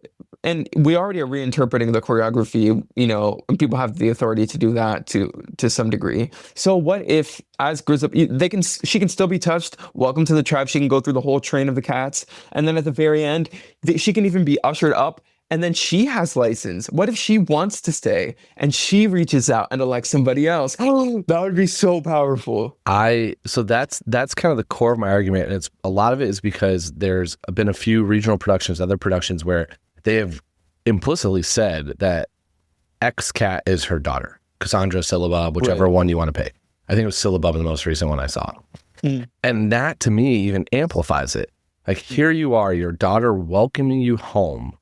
and we already are reinterpreting the choreography, and people have the authority to do that to some degree. So what if as Grizabella, she can still be touched, welcome to the tribe, she can go through the whole train of the cats, and then at the very end, she can even be ushered up. And then she has license. What if she wants to stay and she reaches out and elects somebody else? Oh, that would be so powerful. So that's kind of the core of my argument. And it's a lot of it is because there's been a few regional productions, other productions where they have implicitly said that X cat is her daughter, Cassandra, Syllabub, whichever one you want to pick. I think it was Syllabub in the most recent one I saw. And that to me even amplifies it. Like here you are, your daughter welcoming you home.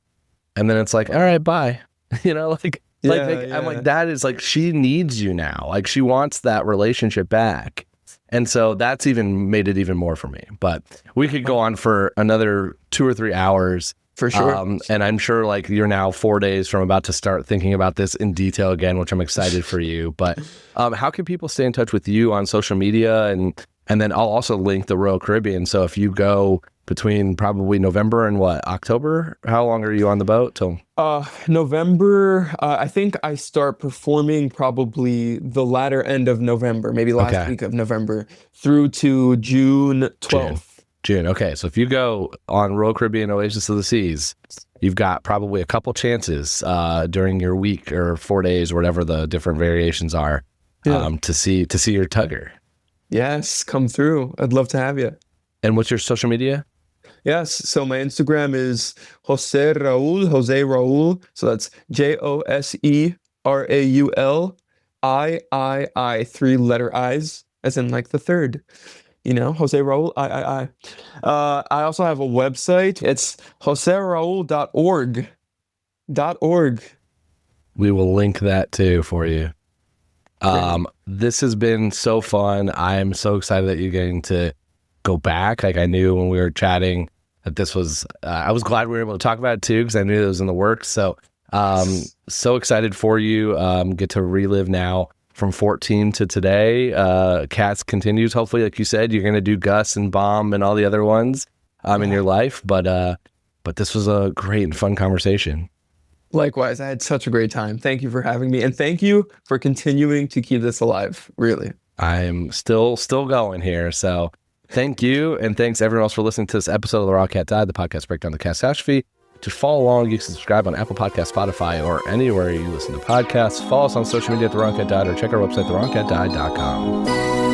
And then it's like, all right, bye. I'm like, that is like, she needs you now. Like she wants that relationship back. And so that's even made it even more for me. But we could go on for another 2 or 3 hours. For sure. And I'm sure like you're now 4 days from about to start thinking about this in detail again, which I'm excited for you. But how can people stay in touch with you on social media? And then I'll also link the Royal Caribbean. So if you go between probably November and October, how long are you on the boat till? November, I think I start performing probably the latter end of November, maybe last week of November through to June 12th. June. Okay. So if you go on Royal Caribbean Oasis of the Seas, you've got probably a couple chances during your week or 4 days or whatever the different variations are to see your tugger. Yes, come through. I'd love to have you. And what's your social media? Yes, so my Instagram is José Raúl. So that's JOSERAUL III, 3-letter I's, as in like the third. José Raúl I. I also have a website. It's joseraul.org. We will link that too for you. This has been so fun. I'm so excited that you're getting to go back. Like I knew when we were chatting that this was, I was glad we were able to talk about it too, because I knew it was in the works. So, so excited for you. Get to relive now from 14 to today. Cats continues. Hopefully, like you said, you're going to do Gus and Bomb and all the other ones in your life. But this was a great and fun conversation. Likewise, I had such a great time. Thank you for having me. And thank you for continuing to keep this alive. Really. I'm still going here. So thank you. And thanks everyone else for listening to this episode of The Raw Cat Died, the podcast breakdown of the catastrophe. To follow along, you can subscribe on Apple Podcasts, Spotify, or anywhere you listen to podcasts. Follow us on social media at The Raw Cat Died, or check our website, thewrongcatdied.com.